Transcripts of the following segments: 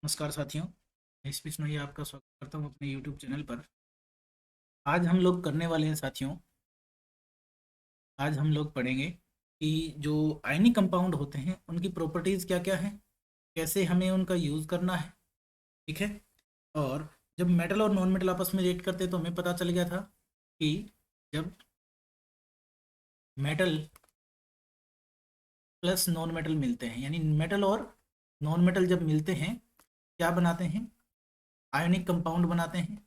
नमस्कार साथियों, मैं इस बीच में ही आपका स्वागत करता हूँ अपने YouTube चैनल पर। आज हम लोग करने वाले हैं साथियों, आज हम लोग पढ़ेंगे कि जो आयनिक कंपाउंड होते हैं उनकी प्रॉपर्टीज़ क्या क्या हैं, कैसे हमें उनका यूज़ करना है। ठीक है। और जब मेटल और नॉन मेटल आपस में रिएक्ट करते हैं तो हमें पता चल गया था कि जब मेटल प्लस नॉन मेटल मिलते हैं, यानी मेटल और नॉन मेटल जब मिलते हैं क्या बनाते हैं, आयनिक कंपाउंड बनाते हैं।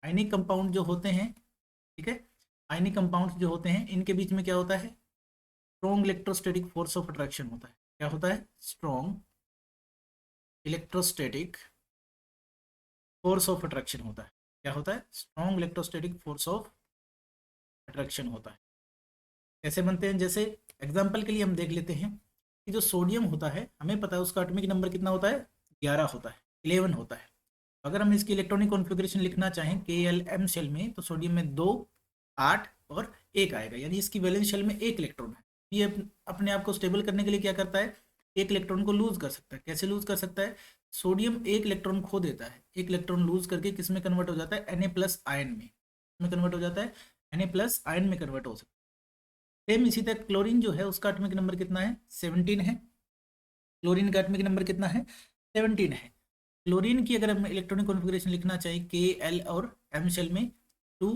आयनिक कंपाउंड जो होते हैं, ठीक है, आयनिक कंपाउंड्स जो होते हैं इनके बीच में क्या होता है, strong electrostatic force of attraction होता है। क्या होता है? Strong electrostatic force of attraction होता है। क्या होता है? Strong electrostatic force of attraction होता है। कैसे बनते हैं? जैसे एग्जांपल के लिए हम देख लेते हैं कि जो सोडियम होता है हमें पता है उसका एटॉमिक नंबर कितना होता है, 11 होता है, 11 होता है। अगर हम इसकी इलेक्ट्रॉनिक कॉन्फ़िगरेशन लिखना चाहें के एल एम शेल में, तो सोडियम में 2, 8 और 1 आएगा, यानी इसकी वैलेंस शेल में एक इलेक्ट्रॉन है। ये अपने आप को स्टेबल करने के लिए क्या करता है, एक इलेक्ट्रॉन को लूज कर सकता है। कैसे लूज कर सकता है? सोडियम एक इलेक्ट्रॉन खो देता है, एक इलेक्ट्रॉन लूज करके किस में कन्वर्ट हो जाता है, Na प्लस आयन में कन्वर्ट हो जाता है, Na प्लस आयन में कन्वर्ट हो सकता है। सेम इसी तरह क्लोरीन जो है उसका एटॉमिक नंबर कितना है, 17 है। क्लोरीन का एटॉमिक नंबर कितना है, 17 है। क्लोरीन की अगर हम इलेक्ट्रॉनिक कॉन्फ़िगरेशन लिखना चाहिए के एल और एम शेल में 2,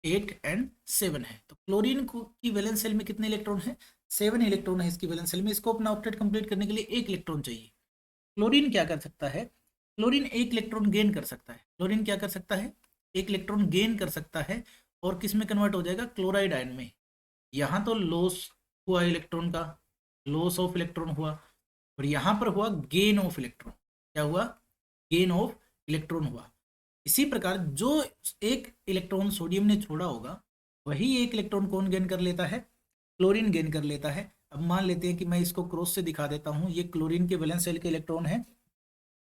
8 एंड 7 है, तो क्लोरीन को की वैलेंस शेल में कितने इलेक्ट्रॉन है, 7 इलेक्ट्रॉन है इसकी वैलेंस शेल में। इसको अपना ऑक्टेट कंप्लीट करने के लिए एक इलेक्ट्रॉन चाहिए। क्लोरीन क्या कर सकता है, क्लोरीन एक इलेक्ट्रॉन गेन कर सकता है। क्लोरीन क्या कर सकता है, एक इलेक्ट्रॉन गेन कर सकता है, और किस में कन्वर्ट हो जाएगा, क्लोराइड आयन में। यहाँ तो लॉस हुआ इलेक्ट्रॉन का, लॉस ऑफ इलेक्ट्रॉन हुआ, और यहाँ पर हुआ गेन ऑफ इलेक्ट्रॉन। क्या हुआ? गेन ऑफ इलेक्ट्रॉन हुआ। इसी प्रकार जो एक इलेक्ट्रॉन सोडियम ने छोड़ा होगा वही एक इलेक्ट्रॉन कौन गेन कर लेता है, क्लोरीन गेन कर लेता है। अब मान लेते हैं कि मैं इसको क्रॉस से दिखा देता हूँ, ये क्लोरीन के वैलेंस शेल के इलेक्ट्रॉन है।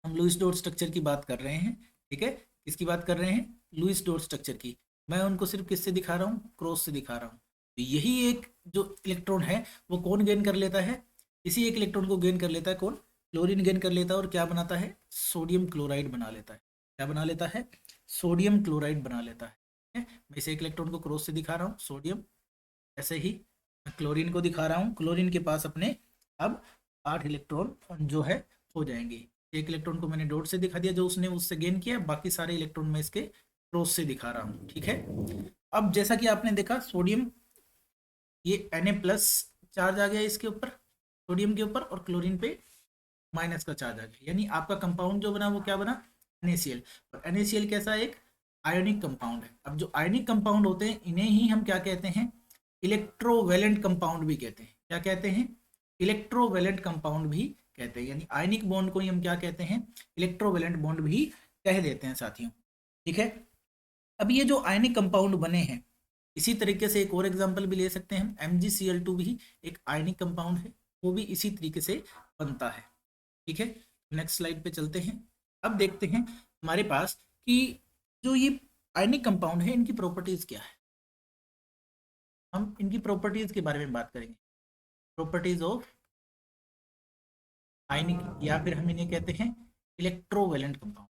हम लुईस डॉट स्ट्रक्चर की बात कर रहे हैं। ठीक है, किसकी बात कर रहे हैं, लुईस डॉट स्ट्रक्चर की। मैं उनको सिर्फ किससे दिखा रहा हूँ, क्रॉस से दिखा रहा हूँ। तो यही एक जो इलेक्ट्रॉन है वो कौन गेन कर लेता है, इसी एक इलेक्ट्रॉन को गेन कर लेता है कौन, क्लोरीन गेन कर लेता है, और क्या बनाता है, सोडियम क्लोराइड बना लेता है। क्या बना लेता है, सोडियम क्लोराइड बना लेता है। ठीक है? मैं इसे एक इलेक्ट्रॉन को क्रॉस से दिखा रहा हूँ, सोडियम। ऐसे ही मैं क्लोरीन को दिखा रहा हूँ, क्लोरीन के पास अपने अब 8 इलेक्ट्रॉन जो है हो जाएंगे। एक इलेक्ट्रॉन को मैंने डॉट से दिखा दिया जो उसने उससे गेन किया, बाकी सारे इलेक्ट्रॉन मैं इसके क्रॉस से दिखा रहा हूँ। ठीक है। अब जैसा कि आपने देखा सोडियम, ये Na प्लस चार्ज आ गया इसके ऊपर, सोडियम के ऊपर, और क्लोरीन पे माइनस का चार्ज आ गया, यानी आपका कंपाउंड जो बना वो क्या बना, NaCl। और NaCl कैसा, एक आयोनिक कंपाउंड है। अब जो आयोनिक कंपाउंड होते हैं इन्हें ही हम क्या कहते हैं, इलेक्ट्रोवेलेंट कंपाउंड भी कहते हैं। क्या कहते हैं, इलेक्ट्रोवेलेंट कंपाउंड भी कहते हैं, यानी आयनिक बॉन्ड को ही हम क्या कहते हैं, इलेक्ट्रोवेलेंट बॉन्ड भी कह देते हैं साथियों। ठीक है। अब ये जो आयनिक कंपाउंड बने हैं, इसी तरीके से एक और एग्जांपल भी ले सकते हैं हम, MgCl2 भी एक आयनिक कंपाउंड है, वो भी इसी तरीके से बनता है। ठीक है। नेक्स्ट स्लाइड पे चलते हैं। अब देखते हैं हमारे पास कि जो ये आयनिक कंपाउंड है इनकी प्रॉपर्टीज क्या है। हम इनकी प्रॉपर्टीज के बारे में बात करेंगे, प्रॉपर्टीज ऑफ आयनिक, या फिर हम इन्हें कहते हैं electrovalent compound,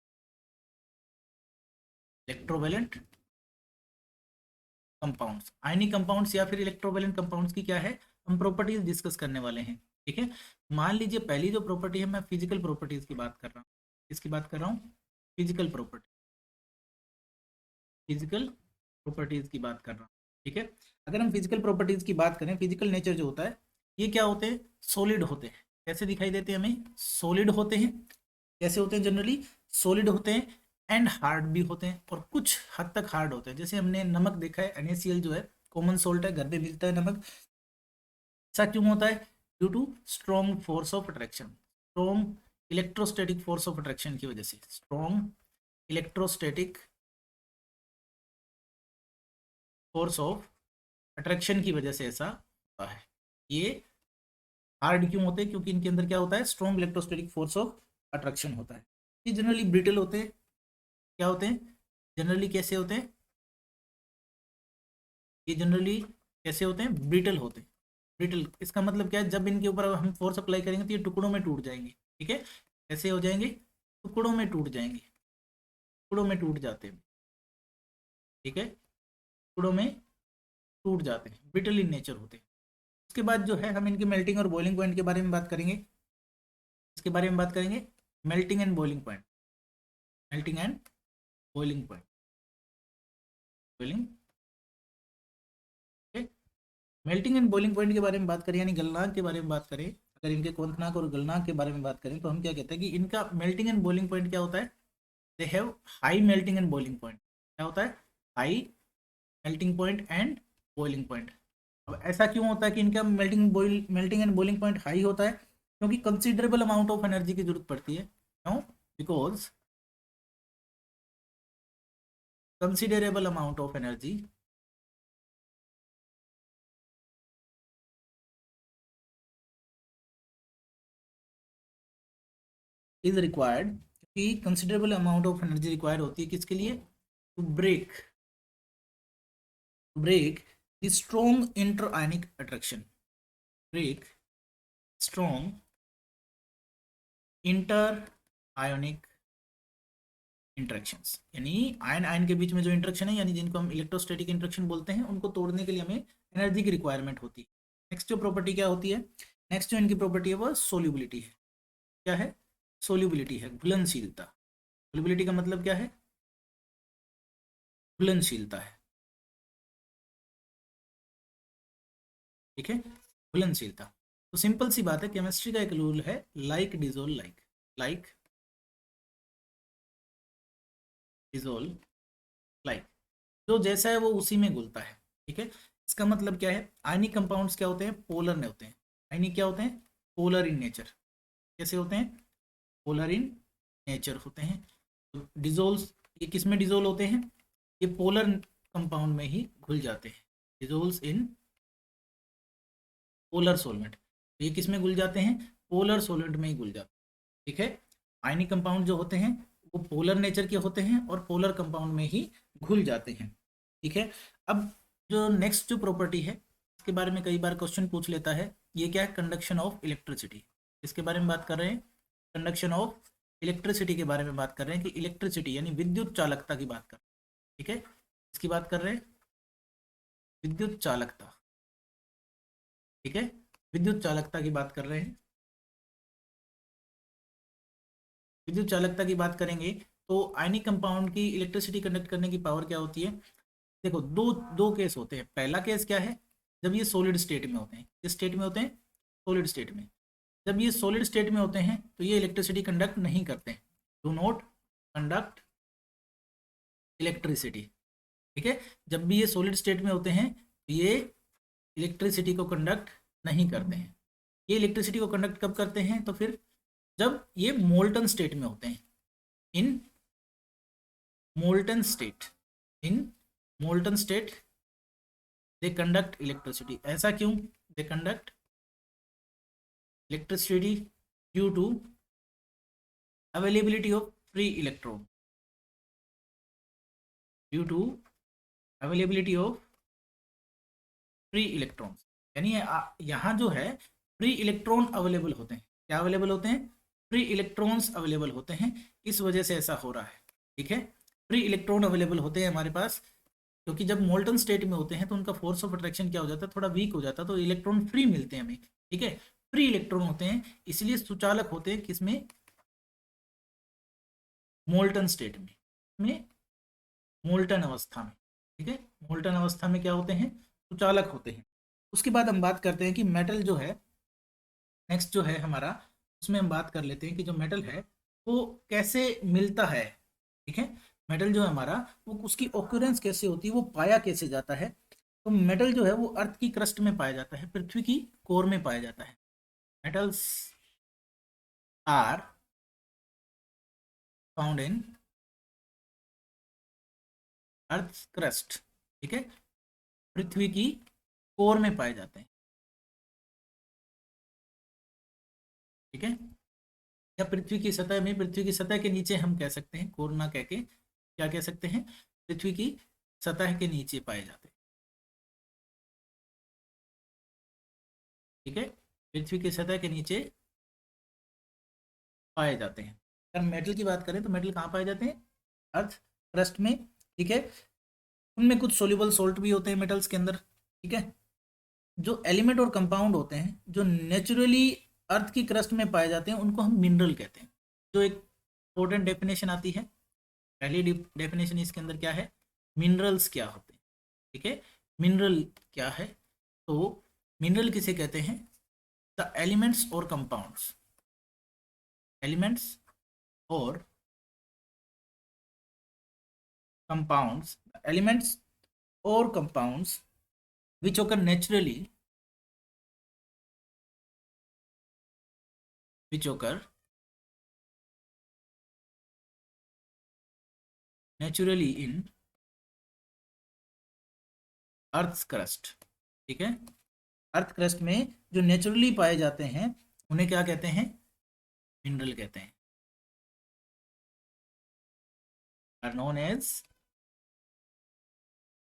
electrovalent compounds. Ionic compounds या फिर इलेक्ट्रोवेलेंट कंपाउंड्स की क्या है, हम प्रॉपर्टीज डिस्कस करने वाले हैं। ठीक है। मान लीजिए पहली जो प्रॉपर्टी है, मैं फिजिकल प्रॉपर्टीज की बात कर रहा हूँ। किसकी बात कर रहा हूँ, फिजिकल प्रॉपर्टी, फिजिकल प्रॉपर्टीज की बात कर रहा हूँ। ठीक है। अगर हम फिजिकल प्रॉपर्टीज की बात करें, फिजिकल नेचर जो होता है, ये क्या होते हैं, सॉलिड होते हैं। कैसे दिखाई देते हैं हमें, सॉलिड होते हैं। कैसे होते हैं, जनरली सॉलिड होते हैं, एंड हार्ड भी होते हैं, और कुछ हद तक हार्ड होते हैं। जैसे हमने नमक देखा है, NaCl जो है कॉमन सोल्ट है, घर पे मिलता है नमक। ऐसा क्यों होता है, due to strong force of attraction, strong electrostatic force of attraction की वजह से, strong electrostatic force of attraction की वजह से ऐसा होता है। ये हार्ड क्यों होते हैं, क्योंकि इनके अंदर क्या होता है, strong electrostatic force of attraction होता है। ये जनरली ब्रिटल होते हैं। क्या होते हैं, जनरली कैसे होते हैं, ये जनरली कैसे होते हैं, ब्रिटल होते हैं। ब्रिटल इसका मतलब क्या है, जब इनके ऊपर हम फोर्स अप्लाई करेंगे तो ये टुकड़ों में टूट जाएंगे। ठीक है, कैसे हो जाएंगे, टुकड़ों में टूट जाएंगे, टुकड़ों में टूट जाते हैं, ठीक है, टुकड़ों में टूट जाते हैं, ब्रिटल इन नेचर होते हैं। उसके बाद जो है हम इनके मेल्टिंग और बॉइलिंग पॉइंट के बारे में बात करेंगे, इसके बारे में बात करेंगे, melting and boiling point, melting and boiling point, boiling, melting and boiling point के बारे में बात करें, यानी गलनांक के बारे में बात करें, अगर इनके क्वथनांक और गलनांक के बारे में बात करें तो हम क्या कहते हैं कि इनका मेल्टिंग एंड बॉइलिंग पॉइंट क्या होता है, they have high melting and boiling point, क्या होता है, high melting point and boiling point. अब ऐसा क्यों होता है कि इनका melting and boiling point high होता है, क्योंकि कंसिडरेबल अमाउंट ऑफ एनर्जी की जरूरत पड़ती है, क्यों, because considerable amount of energy is required, क्योंकि considerable amount of energy require होती है किसके लिए, to break the strong inter ionic attraction, break strong inter ionic interactions, यानी आयन आयन के बीच में जो इंटरेक्शन है, यानी जिनको हम इलेक्ट्रोस्टैटिक इंटरेक्शन बोलते हैं, उनको तोड़ने के लिए हमें एनर्जी की रिक्वायरमेंट होती है। नेक्स्ट जो प्रॉपर्टी क्या होती है, नेक्स्ट जो इनकी प्रॉपर्टी है वो सोल्यूबिलिटी है, क्या है, सोल्यूबिलिटी है, घुलनशीलता। सोल्यूबिलिटी का मतलब क्या है, घुलनशीलता है, ठीक है, घुलनशीलता। तो सिंपल सी बात है, केमिस्ट्री का एक रूल है, like dissolve like, like dissolve like, जो जैसा है वो उसी में घुलता है, ठीक है। इसका मतलब क्या है, आयनिक कंपाउंड्स क्या होते हैं, पोलर में होते हैं, आयनिक क्या होते हैं, पोलर इन नेचर, कैसे होते हैं, पोलर इन नेचर होते हैं। तो डिजोल्व, ये किस में डिजोल्व होते हैं, ये पोलर कंपाउंड में ही घुल जाते हैं, डिजोल्व इन पोलर सोलवेंट, तो ये किस में घुल जाते हैं, पोलर सोलवेंट में ही घुल जाते हैं, ठीक है। आयनिक कंपाउंड जो होते हैं वो पोलर नेचर के होते हैं और पोलर कंपाउंड में ही घुल जाते हैं, ठीक है। अब जो नेक्स्ट जो प्रॉपर्टी है, इसके बारे में कई बार क्वेश्चन पूछ लेता है, ये क्या है, कंडक्शन ऑफ इलेक्ट्रिसिटी, इसके बारे में बात कर रहे हैं, कंडक्शन ऑफ इलेक्ट्रिसिटी के बारे में बात कर रहे हैं, कि इलेक्ट्रिसिटी यानी विद्युत चालकता की बात कर रहे हैं, ठीक है, इसकी बात कर रहे हैं, विद्युत चालकता, ठीक है, विद्युत चालकता की बात कर रहे हैं। विद्युत चालकता की बात करेंगे तो आयनिक कंपाउंड की इलेक्ट्रिसिटी कंडक्ट करने की पावर क्या होती है, देखो दो दो केस होते हैं। पहला केस क्या है, जब ये सॉलिड स्टेट में होते हैं, किस स्टेट में होते हैं, सॉलिड स्टेट में। जब ये सॉलिड स्टेट में होते हैं तो ये इलेक्ट्रिसिटी कंडक्ट नहीं करते हैं, डू नॉट कंडक्ट इलेक्ट्रिसिटी, ठीक है। जब भी ये सॉलिड स्टेट में होते हैं तो ये इलेक्ट्रिसिटी को कंडक्ट नहीं करते हैं। ये इलेक्ट्रिसिटी को कंडक्ट कब करते हैं, तो फिर जब ये मोल्टन स्टेट में होते हैं, इन molten state, in molten state they conduct electricity, ऐसा क्यों, they conduct electricity due to availability of free electron, due to availability of free electrons, यानी यहाँ जो है फ्री इलेक्ट्रॉन अवेलेबल होते हैं, क्या अवेलेबल होते हैं, फ्री इलेक्ट्रॉन्स अवेलेबल होते हैं, इस वजह से ऐसा हो रहा है, ठीक है। फ्री इलेक्ट्रॉन अवेलेबल होते हैं हमारे पास, क्योंकि जब मोल्टन स्टेट में होते हैं तो उनका फोर्स ऑफ अट्रैक्शन क्या हो जाता है, थोड़ा वीक हो जाता है, तो इलेक्ट्रॉन फ्री मिलते हैं हमें, ठीक है, फ्री इलेक्ट्रॉन होते हैं, इसलिए सुचालक होते हैं किसमें, मोल्टन स्टेट में मोल्टन अवस्था में, ठीक है, मोल्टन अवस्था में क्या होते हैं, सुचालक होते हैं। उसके बाद हम बात करते हैं कि मेटल जो है, नेक्स्ट जो है हमारा, उसमें हम बात कर लेते हैं कि जो मेटल है वो कैसे मिलता है, ठीक है। मेटल जो है हमारा, वो उसकी ऑक्यूरेंस कैसे होती है, वो पाया कैसे जाता है। तो मेटल जो है वो अर्थ की क्रस्ट में पाया जाता है, पृथ्वी की कोर में पाया जाता है। Metals are found in earth crust, ठीक है, पृथ्वी की कोर में पाए जाते हैं, ठीक है, या पृथ्वी की सतह में, पृथ्वी की सतह के नीचे हम कह सकते हैं, कोर ना कह के क्या कह सकते हैं, पृथ्वी की सतह के नीचे पाए जाते हैं, ठीक है, पृथ्वी की सतह के नीचे पाए जाते हैं। अगर मेटल की बात करें तो मेटल कहाँ पाए जाते हैं? अर्थ क्रस्ट में, ठीक है। उनमें कुछ सोल्यूबल सोल्ट भी होते हैं मेटल्स के अंदर, ठीक है। जो एलिमेंट और कंपाउंड होते हैं जो नेचुरली अर्थ की क्रस्ट में पाए जाते हैं उनको हम मिनरल कहते हैं। जो एक इंपॉर्टेंट डेफिनेशन आती है, पहली डेफिनेशन इसके अंदर क्या है, मिनरल्स क्या होते हैं, ठीक है। मिनरल क्या है, तो मिनरल किसे कहते हैं? द एलिमेंट्स और कंपाउंड्स, एलिमेंट्स और कंपाउंड्स, एलिमेंट्स और compounds which occur naturally, which occur naturally in earth crust, ठीक है। अर्थ क्रस्ट में जो नेचुरली पाए जाते हैं उन्हें क्या कहते हैं? मिनरल कहते हैं, आर नोन एज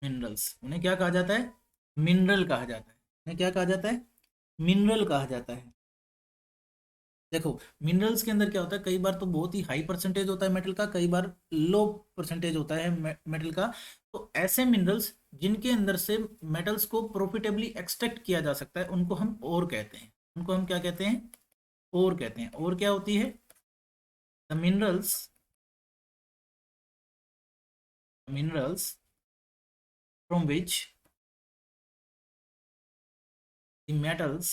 मिनरल्स। उन्हें क्या कहा जाता है? मिनरल कहा जाता है। उन्हें क्या कहा जाता है? मिनरल कहा जाता है। देखो मिनरल्स के अंदर क्या होता है, कई बार तो बहुत ही हाई परसेंटेज होता है मेटल का, कई बार लो परसेंटेज होता है मेटल का। तो ऐसे मिनरल्स जिनके अंदर से मेटल्स को प्रॉफिटेबली एक्सट्रैक्ट किया जा सकता है उनको हम ओर कहते हैं। उनको हम क्या कहते हैं? ओर कहते हैं। और क्या होती है? The minerals from which the metals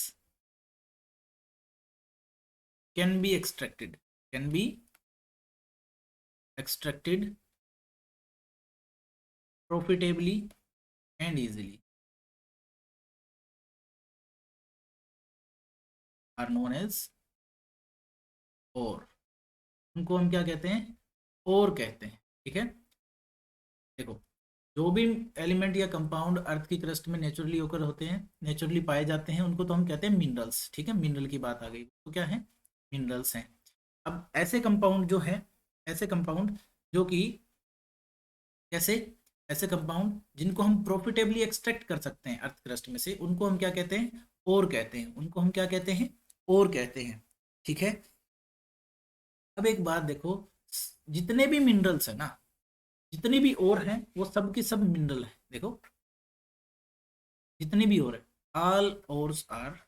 can be extracted, can be extracted profitably and easily are known as ore। उनको हम क्या कहते हैं? ओर कहते हैं, ठीक है। देखो जो भी एलिमेंट या कंपाउंड अर्थ की क्रस्ट में नेचुरली ओकर होते हैं, नेचुरली पाए जाते हैं, उनको तो हम कहते हैं मिनरल्स, ठीक है। मिनरल की बात आ गई तो क्या है? मिनरल्स हैं। अब ऐसे कंपाउंड जो है, ऐसे कंपाउंड जो कि कैसे, ऐसे कंपाउंड जिनको हम प्रॉफिटेबली एक्सट्रैक्ट कर सकते हैं अर्थ क्रस्ट में से, उनको हम क्या कहते हैं? ओर कहते हैं। उनको हम क्या कहते हैं? ओर कहते हैं, ठीक है। अब एक बात देखो, जितने भी मिनरल्स है ना, जितने भी ओर हैं वो सब के सब मिनरल है। देखो जितने भी ओर है, all ores are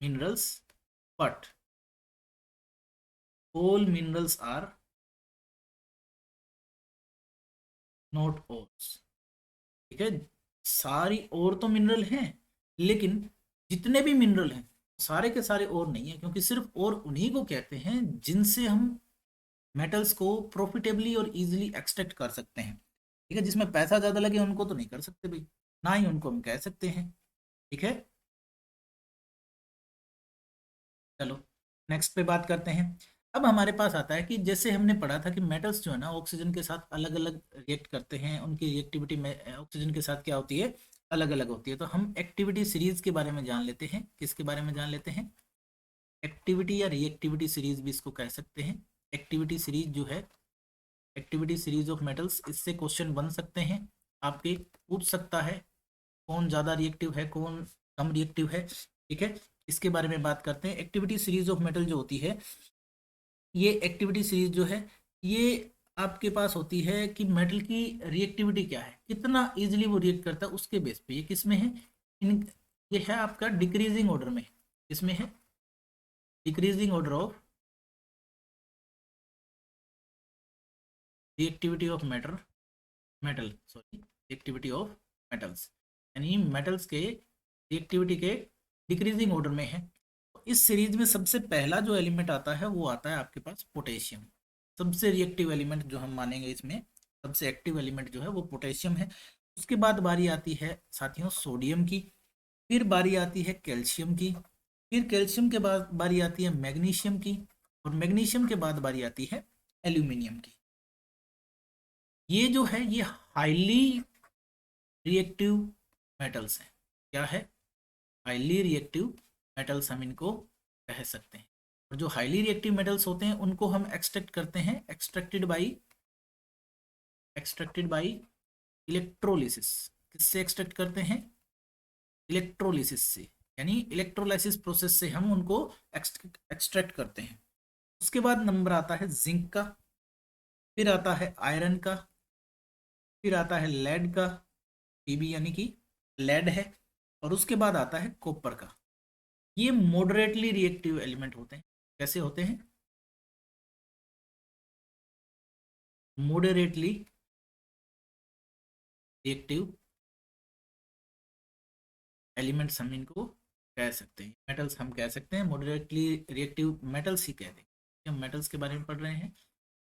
minerals but all minerals are not ores, ठीक है। सारी और तो मिनरल हैं, लेकिन जितने भी मिनरल हैं सारे के सारे और नहीं है, क्योंकि सिर्फ और उन्हीं को कहते हैं जिनसे हम मेटल्स को प्रॉफिटेबली और इजीली एक्सट्रैक्ट कर सकते हैं, ठीक है। जिसमें पैसा ज़्यादा लगे उनको तो नहीं कर सकते भाई, ना ही उनको हम कह सकते हैं, ठीक है। चलो नेक्स्ट पे बात करते हैं। अब हमारे पास आता है कि जैसे हमने पढ़ा था कि मेटल्स जो है ना ऑक्सीजन के साथ अलग अलग रिएक्ट करते हैं, उनकी रिएक्टिविटी में ऑक्सीजन के साथ क्या होती है? अलग अलग होती है। तो हम एक्टिविटी सीरीज के बारे में जान लेते हैं। किसके बारे में जान लेते हैं? एक्टिविटी या रिएक्टिविटी सीरीज भी इसको कह सकते हैं। एक्टिविटी सीरीज जो है, एक्टिविटी सीरीज ऑफ मेटल्स, इससे क्वेश्चन बन सकते हैं आपके, पूछ सकता है कौन ज़्यादा रिएक्टिव है, कौन कम रिएक्टिव है, ठीक है। इसके बारे में बात करते हैं। एक्टिविटी सीरीज ऑफ मेटल जो होती है, ये एक्टिविटी सीरीज जो है, ये आपके पास होती है कि मेटल की रिएक्टिविटी क्या है, कितना इजीली वो रिएक्ट करता है, उसके बेस पे। ये किस में है? इन ये है आपका डिक्रीजिंग ऑर्डर में। इसमें है decreasing order of reactivity of metal sorry, reactivity of metals, यानी मेटल्स के रिएक्टिविटी के डिक्रीजिंग ऑर्डर में है। तो इस सीरीज में सबसे पहला जो एलिमेंट आता है वो आता है आपके पास पोटेशियम। सबसे रिएक्टिव एलिमेंट जो हम मानेंगे इसमें, सबसे एक्टिव एलिमेंट जो है वो पोटेशियम है। उसके बाद बारी आती है साथियों सोडियम की, फिर बारी आती है कैल्शियम की, फिर कैल्शियम के बाद बारी आती है मैग्नीशियम की, और मैग्नीशियम के बाद बारी आती है एल्यूमिनियम की। ये जो है ये हाईली रिएक्टिव मेटल्स हैं। क्या है? हाईली रिएक्टिव मेटल्स हम इनको कह सकते हैं। और जो हाईली रिएक्टिव मेटल्स होते हैं उनको हम एक्सट्रैक्ट करते हैं, एक्सट्रैक्टेड बाई इलेक्ट्रोलिसिस। किससे एक्सट्रैक्ट करते हैं? इलेक्ट्रोलिसिस से। यानी इलेक्ट्रोलाइसिस प्रोसेस से हम उनको एक्सट्रैक्ट करते हैं। उसके बाद नंबर आता है जिंक का, फिर आता है आयरन का, फिर आता है लेड का, पीबी यानी कि लेड है, और उसके बाद आता है कॉपर का। ये मॉडरेटली रिएक्टिव एलिमेंट होते हैं। कैसे होते हैं? मॉडरेटली रिएक्टिव एलिमेंट्स हम इनको कह सकते हैं, मेटल्स हम कह सकते हैं, मॉडरेटली रिएक्टिव मेटल्स ही कहते हैं। हम मेटल्स के बारे में पढ़ रहे हैं,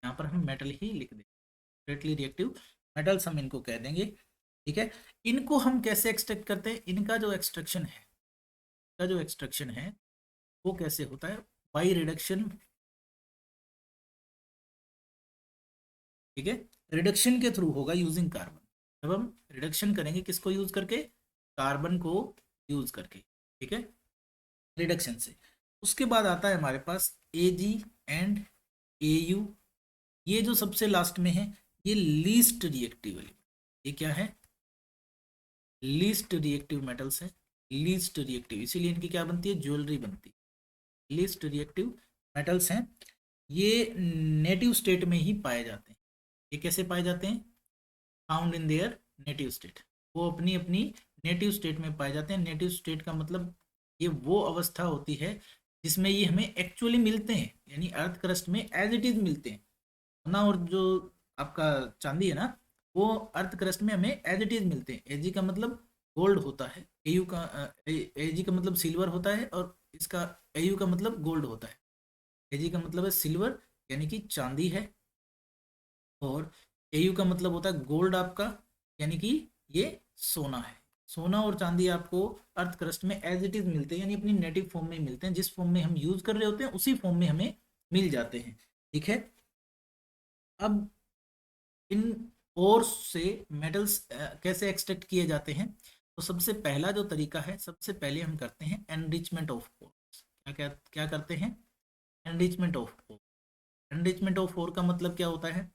यहाँ पर हम मेटल ही लिख देंगे, मॉडरेटली रिएक्टिव मेटल्स हम इनको कह देंगे। ठीक है, इनको हम कैसे एक्सट्रैक्ट करते हैं? इनका जो एक्सट्रैक्शन है, इनका जो एक्सट्रैक्शन है वो कैसे होता है? By reduction. ठीक है, रिडक्शन के थ्रू होगा यूजिंग कार्बन। जब हम रिडक्शन करेंगे किसको यूज करके? कार्बन को यूज करके। ठीक है, रिडक्शन से। उसके बाद आता है हमारे पास Ag एंड Au। ये जो सबसे लास्ट में है ये लीस्ट रिएक्टिव एलिमेंट। ये क्या है? लीस्ट रिएक्टिव मेटल्स है, लीस्ट रिएक्टिव, इसीलिए इनकी क्या बनती है? ज्वेलरी बनती है। लीस्ट रिएक्टिव मेटल्स हैं, ये नेटिव स्टेट में ही पाए जाते हैं। ये कैसे पाए जाते हैं? Found in their native state. वो अपनी अपनी नेटिव स्टेट में पाए जाते हैं। नेटिव स्टेट का मतलब ये वो अवस्था होती है जिसमें ये हमें एक्चुअली मिलते हैं, यानी अर्थ क्रस्ट में एज इट इज मिलते हैं ना। और जो आपका चांदी है ना, वो अर्थ क्रस्ट में हमें एज इट इज मिलते हैं। एजी का मतलब गोल्ड होता है, एयू का एजी का मतलब सिल्वर होता है, और इसका एयू का मतलब गोल्ड होता है। एजी का मतलब है सिल्वर यानी कि चांदी है, और एयू का मतलब होता है गोल्ड आपका, यानी कि ये सोना है। सोना और चांदी आपको अर्थ क्रस्ट में एज इट इज मिलते हैं, यानी अपनी नेटिव फॉर्म में मिलते हैं। जिस फॉर्म में हम यूज कर रहे होते हैं उसी फॉर्म में हमें मिल जाते हैं। ठीक है, अब इन ओर्स से मेटल्स कैसे एक्सट्रैक्ट किए जाते हैं? तो सबसे पहला जो तरीका है, सबसे पहले हम करते हैं एनरिचमेंट ऑफ ओर्स। क्या क्या क्या करते हैं? Enrichment of ore. Enrichment of ore का मतलब क्या होता है?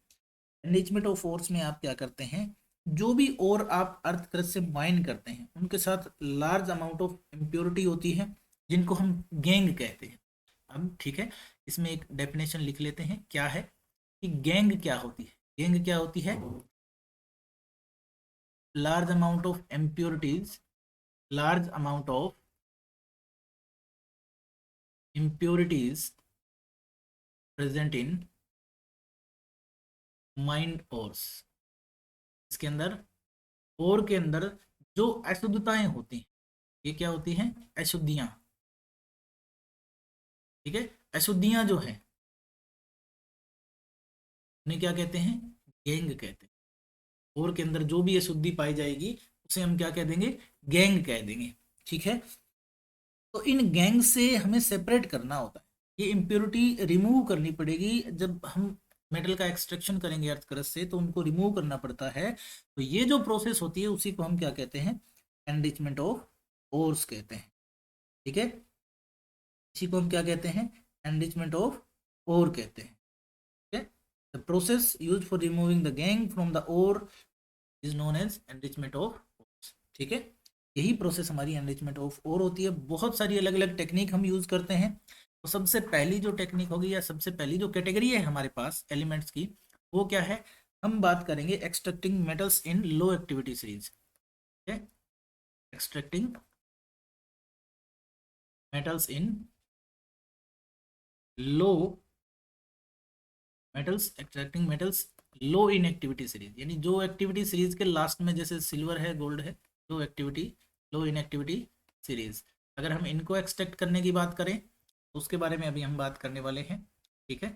एनरिचमेंट ऑफ ओर्स में आप क्या करते हैं? जो भी ओर आप अर्थ क्रस्ट से माइन करते हैं उनके साथ लार्ज अमाउंट ऑफ इम्प्योरिटी होती है, जिनको हम गैंग कहते हैं। अब ठीक है, इसमें एक डेफिनेशन लिख लेते हैं, क्या है कि गैंग क्या होती है? गैंग क्या होती है? large amount of impurities, large amount of impurities present in mind ores. इसके अंदर, ओर के अंदर जो अशुद्धताएं होती हैं, ये क्या होती हैं? अशुद्धियां। ठीक है, अशुद्धियां जो है उन्हें क्या कहते हैं? गैंग कहते हैं। ओर के अंदर जो भी अशुद्धि पाई जाएगी उसे हम क्या कह देंगे? गैंग कह देंगे। ठीक है, तो इन गैंग से हमें सेपरेट करना होता है, ये इम्प्योरिटी रिमूव करनी पड़ेगी। जब हम मेटल का एक्सट्रैक्शन करेंगे अर्थ क्रस्ट से तो उनको रिमूव करना पड़ता है। तो ये जो प्रोसेस होती है उसी को हम क्या कहते हैं? एनरिचमेंट ऑफ ओर्स कहते हैं। ठीक है, इसी को हम क्या कहते हैं? एनरिचमेंट ऑफ ओर कहते हैं। ठीक है, the process use for removing the gangue from the ore is known as enrichment of ores. ठीक है, यही प्रोसेस हमारी एनरिचमेंट ऑफ ओर होती है। बहुत सारी अलग अलग टेक्निक हम यूज करते हैं। तो सबसे पहली जो टेक्निक होगी, या सबसे पहली जो कैटेगरी है हमारे पास एलिमेंट्स की, वो क्या है? हम बात करेंगे extracting metals in low activity series. ठीक है, extracting metals in low metals, extracting metals low in activity series, यानी जो एक्टिविटी सीरीज के लास्ट में, जैसे सिल्वर है, गोल्ड है, low activity, low in activity series. अगर हम इनको एक्सट्रैक्ट करने की बात करें तो उसके बारे में अभी हम बात करने वाले हैं। ठीक है,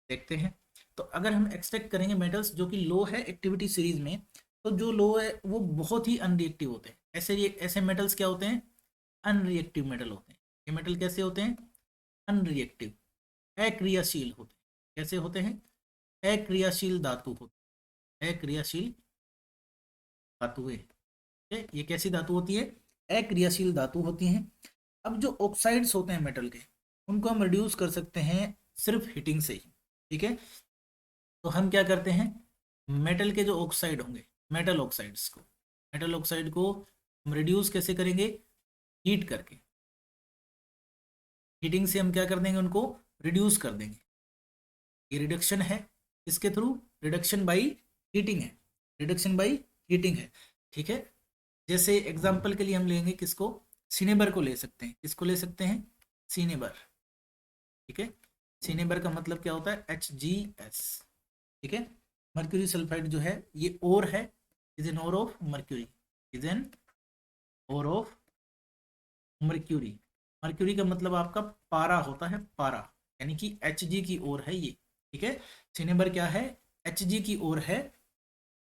देखते हैं। तो अगर हम एक्सट्रैक्ट करेंगे मेटल्स जो कि लो है एक्टिविटी सीरीज में, तो जो लो है वो बहुत ही अनरिएक्टिव होते हैं। ऐसे ऐसे मेटल्स क्या होते हैं? अनरिएक्टिव मेटल होते हैं। ये मेटल कैसे होते हैं? अनरिएक्टिव, अक्रियाशील होते हैं। कैसे होते हैं? अक्रियाशील धातु होते हैं, अक्रियाशील धातुएं। ठीक है, ये कैसी धातु होती है? अक्रियाशील धातु होती हैं। अब जो ऑक्साइड्स होते हैं मेटल के, उनको हम रिड्यूस कर सकते हैं सिर्फ हीटिंग से ही। ठीक है, तो हम क्या करते हैं? मेटल के जो ऑक्साइड होंगे, मेटल ऑक्साइड को हम रिड्यूस कैसे करेंगे? हीट करके। हीटिंग से हम क्या कर देंगे, उनको रिड्यूस कर देंगे। ये रिडक्शन है, इसके थ्रू रिडक्शन बाई हीटिंग है, रिडक्शन बाई हीटिंग है। ठीक है, जैसे एग्जाम्पल के लिए हम लेंगे किसको, सिनेबर को ले सकते हैं। किसको ले सकते हैं, सिनेबर। ठीक है, सिनेबर का मतलब क्या होता है, HgS। ठीक है, मर्क्यूरी सल्फाइड जो है ये ओर है, is an ore of mercury, is an ore of mercury. Mercury का मतलब आपका पारा होता है, पारा, यानी कि Hg की ओर है ये। ठीक है, सिनेबर क्या है, Hg की ओर है।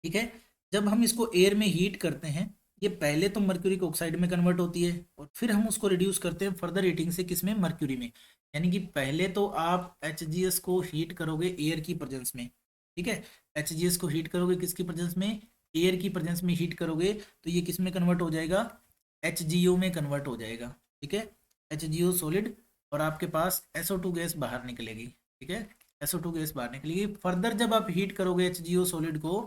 ठीक है, जब हम इसको एयर में हीट करते हैं, ये पहले तो मर्क्यूरिक ऑक्साइड में कन्वर्ट होती है और फिर हम उसको रिड्यूस करते हैं फर्दर हीटिंग से, किसमें, मर्क्यूरी में। यानी कि पहले तो आप HgS को हीट करोगे एयर की प्रेजेंस में। ठीक है, HgS को हीट करोगे किसकी प्रेजेंस में, एयर की प्रेजेंस में हीट करोगे, तो ये किस में कन्वर्ट हो जाएगा, HgO में कन्वर्ट हो जाएगा। ठीक है, HgO सॉलिड, और आपके पास SO2 गैस बाहर निकलेगी। ठीक है, SO2 गैस बाहर निकलेगी। फर्दर जब आप हीट करोगे HgO सॉलिड को,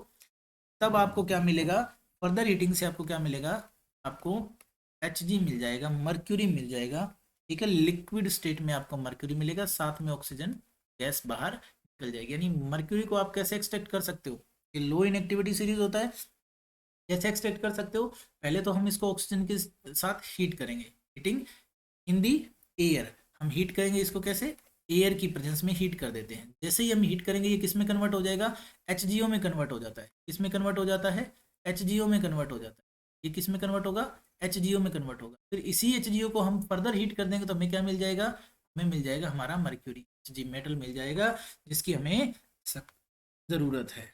तब आपको क्या मिलेगा, फर्दर हीटिंग से आपको क्या मिलेगा, आपको Hg मिल जाएगा, मर्क्यूरी मिल जाएगा। ठीक है, लिक्विड स्टेट में आपको मर्क्यूरी मिलेगा, साथ में ऑक्सीजन गैस बाहर निकल जाएगी। यानी मर्क्यूरी को आप कैसे एक्सट्रैक्ट कर सकते हो, ये लो इनएक्टिविटी सीरीज होता है। कैसे एक्सट्रैक्ट कर सकते हो, पहले तो हम इसको ऑक्सीजन के साथ हीट करेंगे, हीटिंग इन दी एयर। हम हीट करेंगे इसको कैसे, एयर की प्रेजेंस में हीट कर देते हैं। जैसे ही हम हीट करेंगे ये किस में कन्वर्ट हो जाएगा, HgO में कन्वर्ट हो जाता है। किस में कन्वर्ट हो जाता है, HgO में कन्वर्ट हो जाता है। ये किस में कन्वर्ट होगा, HgO में कन्वर्ट होगा। फिर इसी HgO को हम फर्दर हीट कर देंगे तो हमें क्या मिल जाएगा, हमें मिल जाएगा हमारा मर्क्यूरी, Hg मेटल मिल जाएगा, जिसकी हमें ज़रूरत है।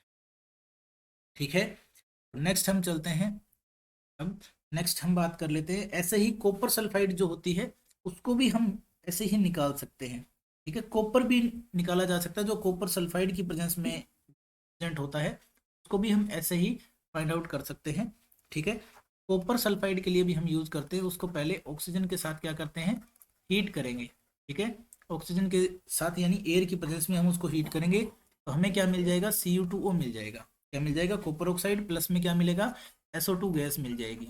ठीक है, नेक्स्ट हम चलते हैं। अब नेक्स्ट हम बात कर लेते हैं, ऐसे ही कॉपर सल्फाइड जो होती है उसको भी हम ऐसे ही निकाल सकते हैं। ठीक है, कॉपर भी निकाला जा सकता है, जो कॉपर सल्फाइड की प्रेजेंस में प्रेजेंट होता है उसको भी हम ऐसे ही फाइंड आउट कर सकते हैं। ठीक है, कॉपर सल्फाइड के लिए भी हम यूज करते हैं, उसको पहले ऑक्सीजन के साथ क्या करते हैं, हीट करेंगे। ठीक है, ऑक्सीजन के साथ यानी एयर की प्रेजेंस में हम उसको हीट करेंगे, तो हमें क्या मिल जाएगा, Cu2O मिल जाएगा। क्या मिल जाएगा, कॉपर ऑक्साइड, प्लस में क्या मिलेगा, SO2 गैस मिल जाएगी।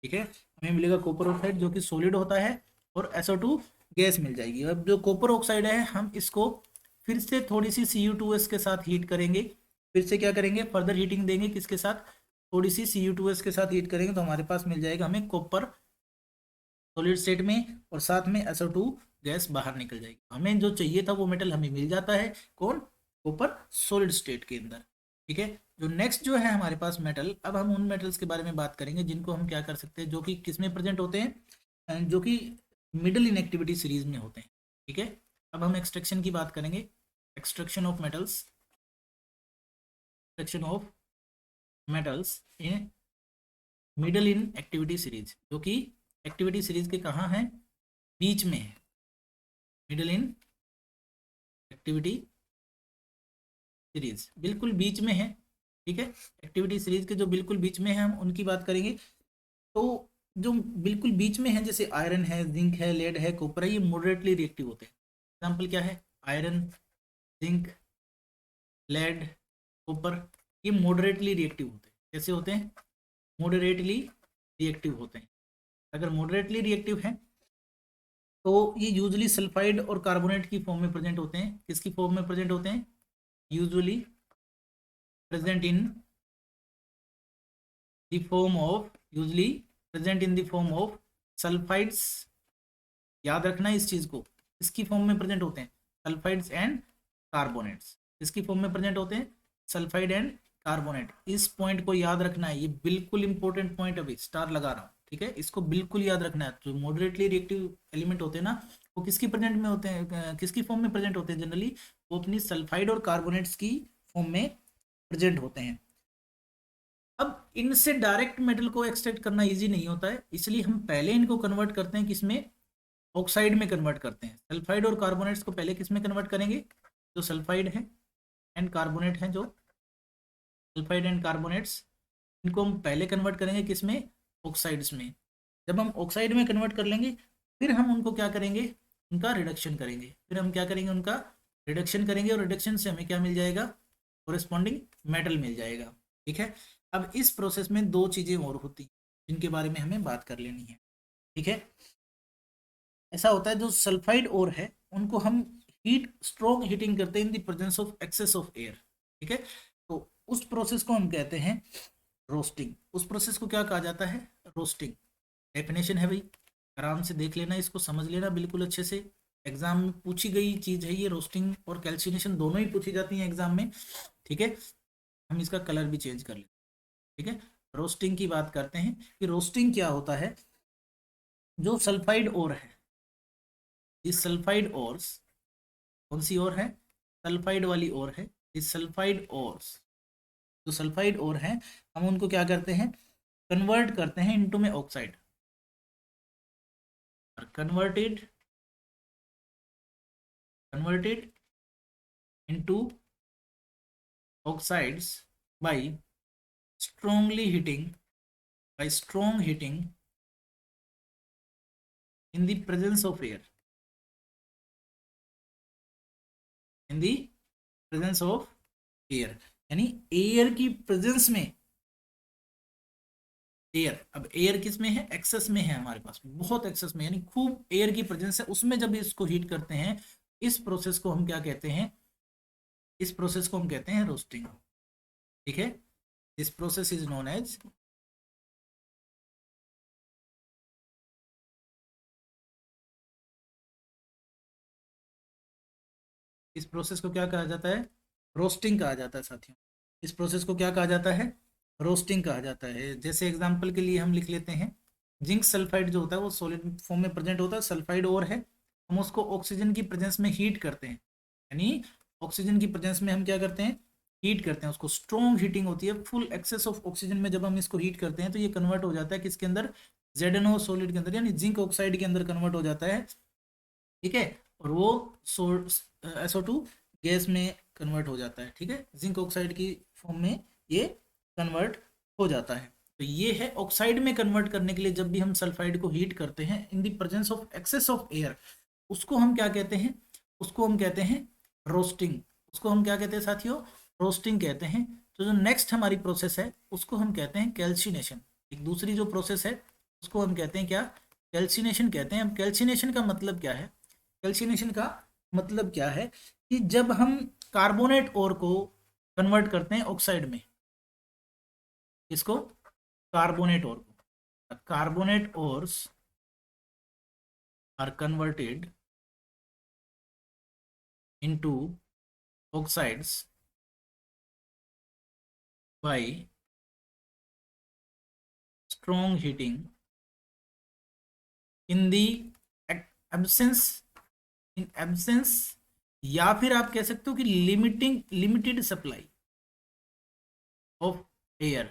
ठीक है, हमें मिलेगा कॉपर ऑक्साइड जो कि सॉलिड होता है, और SO2 गैस मिल जाएगी। अब जो कॉपर ऑक्साइड है हम इसको फिर से थोड़ी सी Cu2S के साथ हीट करेंगे। फिर से क्या करेंगे, फर्दर हीटिंग देंगे, किसके साथ, थोड़ी सी Cu2S के साथ हीट करेंगे, तो हमारे पास मिल जाएगा हमें कॉपर सॉलिड स्टेट में, और साथ में SO2 गैस बाहर निकल जाएगी। हमें जो चाहिए था वो मेटल हमें मिल जाता है, कौन, कॉपर सॉलिड स्टेट के अंदर। ठीक है, जो नेक्स्ट जो है हमारे पास मेटल, अब हम उन मेटल्स के बारे में बात करेंगे जिनको हम क्या कर सकते हैं, जो कि किस में प्रेजेंट होते हैं, जो कि मिडल इनएक्टिविटी सीरीज में होते हैं। ठीक है, अब हम एक्सट्रैक्शन की बात करेंगे, extraction of metals, extraction of metals in middle in activity series, जो कि एक्टिविटी सीरीज के कहाँ है, बीच में है, मिडल इन एक्टिविटी सीरीज बिल्कुल बीच में है। ठीक है, एक्टिविटी सीरीज के जो बिल्कुल बीच में है हम उनकी बात करेंगे। तो जो बिल्कुल बीच में है, जैसे आयरन है, जिंक है, लेड है, कॉपर है, ये मॉडरेटली रिएक्टिव होते हैं। एग्जाम्पल क्या है, आयरन, जिंक, लेड, कॉपर, ये मॉडरेटली रिएक्टिव होते हैं। कैसे होते हैं, मॉडरेटली रिएक्टिव होते हैं। अगर मॉडरेटली रिएक्टिव है तो ये यूजुअली सल्फाइड और कार्बोनेट की फॉर्म में प्रेजेंट होते हैं। किसकी फॉर्म में प्रेजेंट होते हैं, usually present in the form of, usually present in the form of sulphides. याद रखना है इस चीज को, इसकी फॉर्म में प्रेजेंट होते हैं सल्फाइड्स एंड कार्बोनेट्स। इसकी फॉर्म में प्रेजेंट होते हैं सल्फाइड एंड कार्बोनेट। इस पॉइंट को याद रखना है, ये बिल्कुल इंपॉर्टेंट पॉइंट, अभी स्टार लगा रहा हूँ। ठीक है, इसको बिल्कुल याद रखना है। जो मॉडरेटली रिएक्टिव एलिमेंट होते हैं ना, वो किसकी प्रेजेंट में होते हैं, किसकी फॉर्म में प्रेजेंट होते हैं जनरली, वो अपनी सल्फाइड और कार्बोनेट्स की फॉर्म में प्रेजेंट होते हैं। अब इनसे डायरेक्ट मेटल को एक्सट्रैक्ट करना इजी नहीं होता है, इसलिए हम पहले इनको कन्वर्ट करते हैं किसमें, ऑक्साइड में कन्वर्ट करते हैं। सल्फाइड और कार्बोनेट्स को पहले किस में कन्वर्ट करेंगे, जो सल्फाइड है एंड कार्बोनेट है, जो सल्फाइड एंड कार्बोनेट्स, इनको हम पहले कन्वर्ट करेंगे किस में, ऑक्साइड्स में। जब हम ऑक्साइड में कन्वर्ट कर लेंगे, फिर हम उनको क्या करेंगे, उनका रिडक्शन करेंगे। फिर हम क्या करेंगे, उनका रिडक्शन करेंगे, और रिडक्शन से हमें क्या मिल जाएगा, कोरेस्पॉन्डिंग मेटल मिल जाएगा। ठीक है, अब इस प्रोसेस में दो चीज़ें और होती हैं जिनके बारे में हमें बात कर लेनी है। ठीक है, ऐसा होता है जो सल्फाइड ओर है उनको हम हीट स्ट्रॉन्ग हीटिंग करते हैं in the presence of excess of air. ठीक है, तो उस प्रोसेस को हम कहते हैं रोस्टिंग। उस प्रोसेस को क्या कहा जाता है? रोस्टिंग। डेफिनेशन है भाई, आराम से देख लेना, इसको समझ लेना बिल्कुल अच्छे से। एग्जाम में पूछी गई चीज है ये, रोस्टिंग और कैल्सिनेशन दोनों ही पूछी जाती हैं एग्जाम में। ठीक है, हम इसका कलर भी चेंज कर लेते हैं। ठीक है, रोस्टिंग की बात करते हैं कि रोस्टिंग क्या होता है। जो सल्फाइड ओर है, इस सल्फाइड ओर्स, कौन सी ओर है? सल्फाइड वाली ओर है। इस सल्फाइड ओर्स, जो सल्फाइड ओर है, हम उनको क्या करते हैं? कन्वर्ट करते हैं इनटू में ऑक्साइड, और converted into oxides by strongly heating, by strong heating in the presence of air, in the presence of air, यानी एयर की प्रेजेंस में। एयर, अब एयर किस में है? एक्सेस में है हमारे पास, बहुत एक्सेस में, यानी खूब एयर की प्रेजेंस है उसमें। जब इसको हीट करते हैं, इस प्रोसेस को हम क्या कहते हैं? इस प्रोसेस को हम कहते हैं रोस्टिंग। ठीक है, this process is known as, इस प्रोसेस को क्या कहा जाता है? रोस्टिंग कहा जाता है साथियों। इस प्रोसेस को क्या कहा जाता है? रोस्टिंग कहा जाता है। जैसे एग्जांपल के लिए हम लिख लेते हैं, जिंक सल्फाइड जो होता है वो सॉलिड फॉर्म में प्रेजेंट होता है, सल्फाइड और है। हम उसको ऑक्सीजन की प्रेजेंस में हीट करते हैं, यानी ऑक्सीजन की प्रेजेंस में हम क्या करते हैं? हीट करते हैं उसको। स्ट्रॉन्ग हीटिंग होती है, फुल एक्सेस ऑफ ऑक्सीजन में जब हम इसको हीट करते हैं तो ये कन्वर्ट हो जाता है किसके अंदर? ZnO सॉलिड के अंदर, यानी जिंक ऑक्साइड के अंदर कन्वर्ट हो जाता है। ठीक है, और वो SO2 गैस में कन्वर्ट हो जाता है। ठीक है, जिंक ऑक्साइड की फॉर्म में ये कन्वर्ट हो जाता है। तो ये है ऑक्साइड में कन्वर्ट करने के लिए जब भी हम सल्फाइड को हीट करते हैं in the presence of excess of air, उसको हम क्या कहते हैं? उसको हम कहते हैं रोस्टिंग। उसको हम क्या कहते हैं साथियों? रोस्टिंग कहते हैं। तो जो नेक्स्ट हमारी प्रोसेस है उसको हम कहते हैं कैल्सिनेशन। एक दूसरी जो प्रोसेस है उसको हम कहते हैं क्या? कैल्सिनेशन कहते हैं। अब कैल्सिनेशन का मतलब क्या है? कैल्सिनेशन का मतलब क्या है कि जब हम कार्बोनेट ओर को कन्वर्ट करते हैं ऑक्साइड में, इसको कार्बोनेट ओर को, carbonate ores are converted into oxides by strong heating in the absence, in absence, या फिर आप कह सकते हो कि limited supply of air,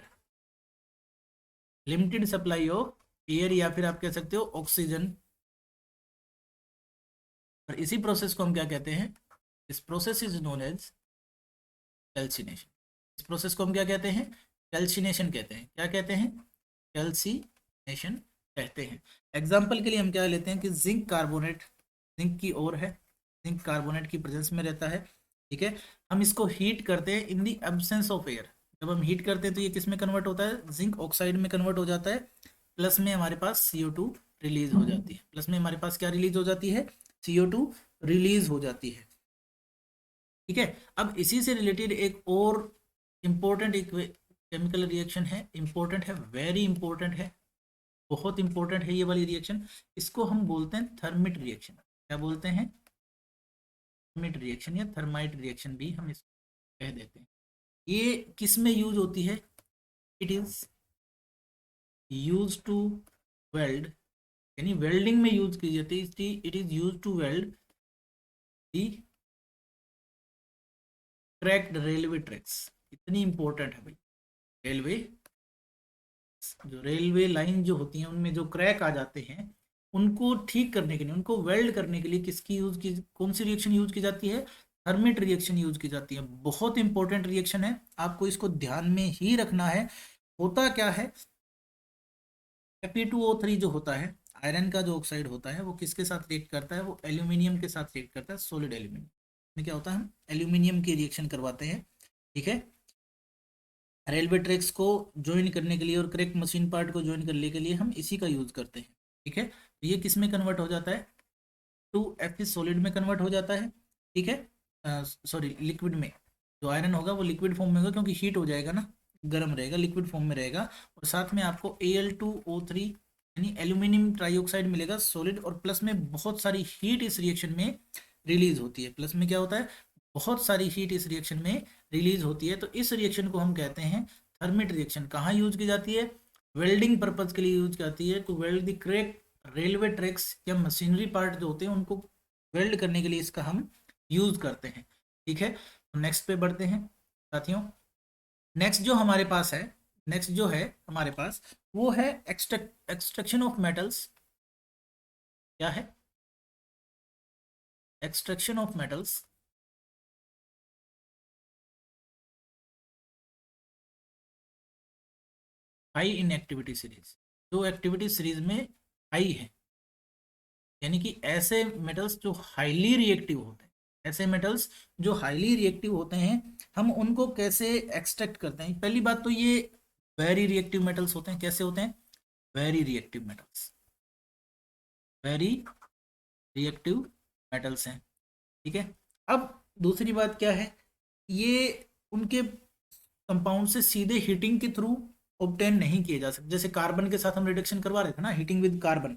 limited supply of air, या फिर आप कह सकते हो ऑक्सीजन। और इसी प्रोसेस को हम क्या कहते हैं? इस process is known as calcination. इस प्रोसेस को हम क्या कहते हैं? कैल्सिनेशन कहते हैं। क्या कहते हैं? कैल्सिनेशन कहते हैं। एग्जाम्पल के लिए हम क्या लेते हैं कि जिंक कार्बोनेट, जिंक की ओर है, जिंक कार्बोनेट की प्रेजेंस में रहता है। ठीक है, हम इसको हीट करते हैं इन दी एब्सेंस ऑफ एयर। जब हम हीट करते हैं तो ये किस में कन्वर्ट होता है? जिंक ऑक्साइड में कन्वर्ट हो जाता है। प्लस में हमारे पास CO2 रिलीज हो जाती है। प्लस में हमारे पास क्या रिलीज हो जाती है? CO2 रिलीज हो जाती है। ठीक है, अब इसी से रिलेटेड एक और इम्पोर्टेंट एक केमिकल रिएक्शन है, इम्पोर्टेंट है, वेरी इंपॉर्टेंट है, बहुत इंपॉर्टेंट है ये वाली रिएक्शन। इसको हम बोलते हैं थर्मिट रिएक्शन। क्या बोलते हैं? थर्मिट रिएक्शन या थर्माइट रिएक्शन भी हम इसको कह देते हैं। ये किस में यूज होती है? It is use to weld, यानी वेल्डिंग में यूज की जाती है। It is use to weld the cracked railway tracks. इतनी इंपॉर्टेंट है भाई। रेलवे, जो रेलवे लाइन जो होती हैं उनमें जो क्रैक आ जाते हैं उनको ठीक करने के लिए, उनको वेल्ड करने के लिए किसकी यूज की, कौन सी रिएक्शन यूज की जाती है? थर्मिट रिएक्शन यूज की जाती है। बहुत इंपॉर्टेंट रिएक्शन है, आपको इसको ध्यान में ही रखना है। होता क्या है? Fe2O3 जो होता है, आयरन का जो ऑक्साइड होता है, वो किसके साथ रिएक्ट करता है? वो एल्यूमिनियम के साथ रिएक्ट करता है, सॉलिड एल्यूमिनियम में। क्या होता है? हम एल्यूमिनियम की रिएक्शन करवाते हैं। ठीक है, रेलवे ट्रैक्स को ज्वाइन करने के लिए और क्रैक मशीन पार्ट को ज्वाइन करने के लिए हम इसी का यूज करते हैं। ठीक है, तो ये किस में कन्वर्ट हो जाता है? F सॉलिड में कन्वर्ट हो जाता है, ठीक है, सॉरी लिक्विड में, जो आयरन होगा वो लिक्विड फॉर्म में होगा क्योंकि हीट हो जाएगा ना, गर्म रहेगा, लिक्विड फॉर्म में रहेगा। और साथ में आपको Al2O3 यानी एल्यूमिनियम ट्राइऑक्साइड मिलेगा सॉलिड, और प्लस में बहुत सारी हीट इस रिएक्शन में रिलीज होती है। प्लस में क्या होता है, बहुत सारी हीट इस रिएक्शन में रिलीज होती है। तो इस रिएक्शन को हम कहते हैं थर्मिट रिएक्शन। कहाँ यूज की जाती है, वेल्डिंग पर्पज के लिए यूज की जाती है, to weld the crack railway tracks या मशीनरी पार्ट जो होते हैं उनको वेल्ड करने के लिए इसका हम यूज करते हैं, ठीक है। तो नेक्स्ट पे बढ़ते हैं साथियों। नेक्स्ट जो हमारे पास है, नेक्स्ट जो है हमारे पास वो है एक्सट्रैक्शन ऑफ मेटल्स। क्या है, extraction of metals. High in activity series, जो एक्टिविटी सीरीज में हाई है, यानी कि ऐसे मेटल्स जो हाईली रिएक्टिव होते हैं, ऐसे मेटल्स जो हाईली रिएक्टिव होते हैं, हम उनको कैसे एक्सट्रैक्ट करते हैं। पहली बात तो ये वेरी रिएक्टिव मेटल्स होते हैं। कैसे होते हैं, very reactive metals, very reactive metals हैं, ठीक है। अब दूसरी बात क्या है, ये उनके कंपाउंड से सीधे हीटिंग के थ्रू ऑब्टेन नहीं किए जा सकते। जैसे कार्बन के साथ हम रिडक्शन करवा रहे थे ना, हीटिंग विद कार्बन,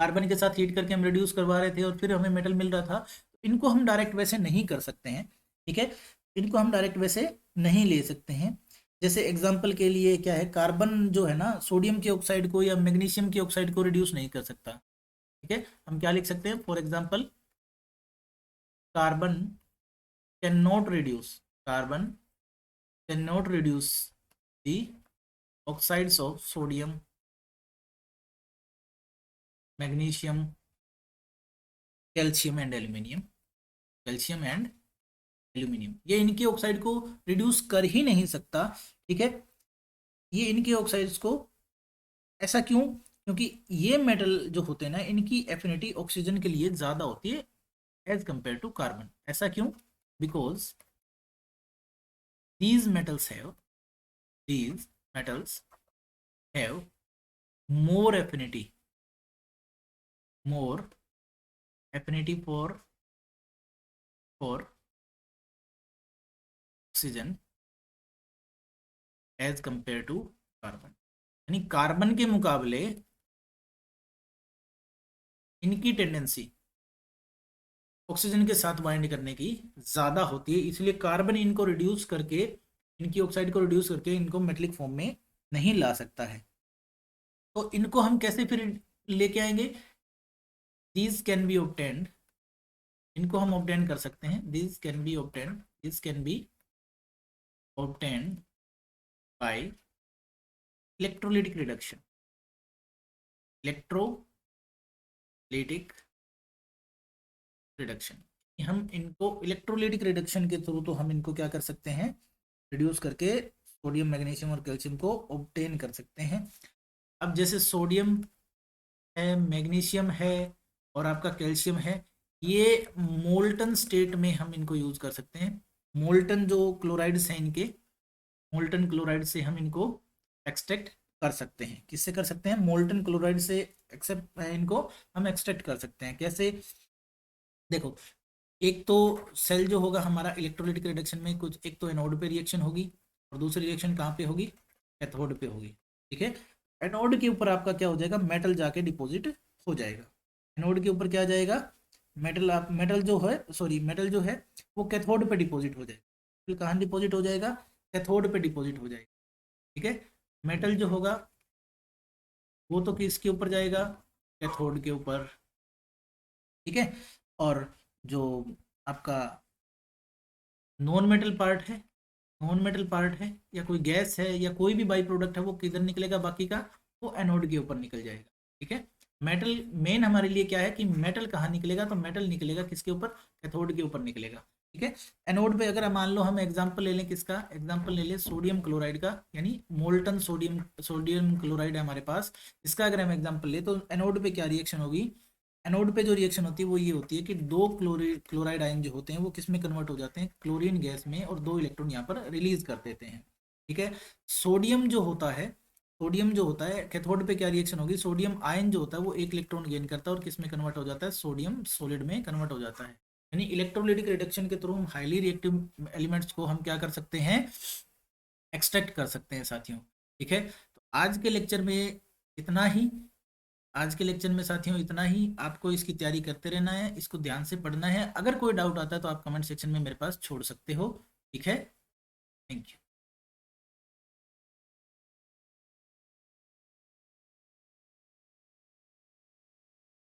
कार्बन के साथ हीट करके हम रिड्यूस करवा रहे थे और फिर हमें मेटल मिल रहा था। तो इनको हम डायरेक्ट वैसे नहीं कर सकते हैं, ठीक है, इनको हम डायरेक्ट वैसे नहीं ले सकते हैं। जैसे एग्जांपल के लिए क्या है, कार्बन जो है ना सोडियम के ऑक्साइड को या मैग्नीशियम के ऑक्साइड को रिड्यूस नहीं कर सकता, ठीक है। हम क्या लिख सकते हैं, for example carbon can not reduce, carbon can not reduce the oxides of sodium, magnesium, calcium and aluminium, calcium and aluminium, ये इनके ऑक्साइड को रिड्यूस कर ही नहीं सकता, ठीक है। ये इनके ऑक्साइड्स को, ऐसा क्यों, क्योंकि ये मेटल जो होते हैं ना, इनकी एफिनिटी ऑक्सीजन के लिए ज़्यादा होती है एज कंपेयर टू कार्बन। ऐसा क्यों, because these metals have these metals have more affinity, more affinity for oxygen as compared to carbon. यानी कार्बन के मुकाबले इनकी टेंडेंसी ऑक्सीजन के साथ बाइंड करने की ज़्यादा होती है, इसलिए कार्बन इनको रिड्यूस करके, इनकी ऑक्साइड को रिड्यूस करके इनको मेटलिक फॉर्म में नहीं ला सकता है। तो इनको हम कैसे फिर लेके आएंगे, दीज कैन बी ऑब्टेन्ड, इनको हम ऑब्टेन कर सकते हैं, these can be obtained, this can be obtained by electrolytic reduction, electrolytic reduction. हम इनको इलेक्ट्रोलिटिक रिडक्शन के थ्रू तो हम इनको क्या कर सकते हैं, रिड्यूस करके सोडियम, मैग्नीशियम और कैल्शियम को ऑब्टेन कर सकते हैं। अब जैसे सोडियम है, मैग्नीशियम है और आपका कैल्शियम है, ये मोल्टन स्टेट में हम इनको यूज कर सकते हैं। मोल्टन जो क्लोराइड्स हैं इनके, मोल्टन क्लोराइड से हम इनको एक्सट्रैक्ट कर सकते हैं। किससे कर सकते हैं, मोल्टन क्लोराइड से एक्सेप्ट इनको हम एक्सट्रैक्ट कर सकते हैं। कैसे, देखो, एक तो सेल जो होगा हमारा इलेक्ट्रोलिटिक रिडक्शन में, कुछ एक तो एनोड पे रिएक्शन होगी और दूसरी रिएक्शन कहाँ पे होगी, कैथोड पे होगी, ठीक है। एनोड के ऊपर आपका क्या हो जाएगा, मेटल जाके डिपॉजिट हो जाएगा। एनोड के ऊपर क्या आ जाएगा, मेटल, आप मेटल जो है, सॉरी मेटल जो है वो कैथोड पे डिपॉजिट हो जाएगा। फिर कहाँ डिपॉजिट हो जाएगा, कैथोड पे डिपॉजिट हो जाएगा, ठीक है। मेटल जो होगा वो तो किसके ऊपर जाएगा, कैथोड के ऊपर, ठीक है। और जो आपका नॉन मेटल पार्ट है, नॉन मेटल पार्ट है या कोई गैस है या कोई भी बाई प्रोडक्ट है, वो किधर निकलेगा, बाकी का वो एनोड के ऊपर निकल जाएगा, ठीक है। मेटल मेन हमारे लिए क्या है कि मेटल कहाँ निकलेगा, तो मेटल निकलेगा किसके ऊपर, कैथोड के ऊपर निकलेगा, ठीक है। एनोड पे अगर मान लो हम एग्जांपल ले लें, किसका एग्जांपल ले लें, सोडियम क्लोराइड का, यानी मोल्टन सोडियम, सोडियम क्लोराइड है हमारे पास, इसका अगर हम एग्जांपल ले तो एनोड पे क्या रिएक्शन होगी, एनोड पे जो रिएक्शन होती है वो ये होती है कि दो क्लोराइड आयन जो होते हैं वो किस में कन्वर्ट हो जाते हैं, क्लोरीन गैस में, और दो इलेक्ट्रॉन यहाँ पर रिलीज कर देते हैं, ठीक है। सोडियम जो होता है सोडियम जो होता है कैथोड पे क्या रिएक्शन होगी, सोडियम आयन जो होता है वो एक इलेक्ट्रॉन गेन करता है और किस में कन्वर्ट हो जाता है, सोडियम सॉलिड में कन्वर्ट हो जाता है। यानी इलेक्ट्रोलाइटिक रिडक्शन के थ्रू हम हाईली रिएक्टिव एलिमेंट्स को हम क्या कर सकते हैं, एक्सट्रैक्ट कर सकते हैं साथियों। ठीक है, तो आज के लेक्चर में इतना ही, आज के लेक्चर में साथियों इतना ही। आपको इसकी तैयारी करते रहना है, इसको ध्यान से पढ़ना है। अगर कोई डाउट आता है तो आप कमेंट सेक्शन में मेरे पास छोड़ सकते हो। ठीक है, थैंक यू।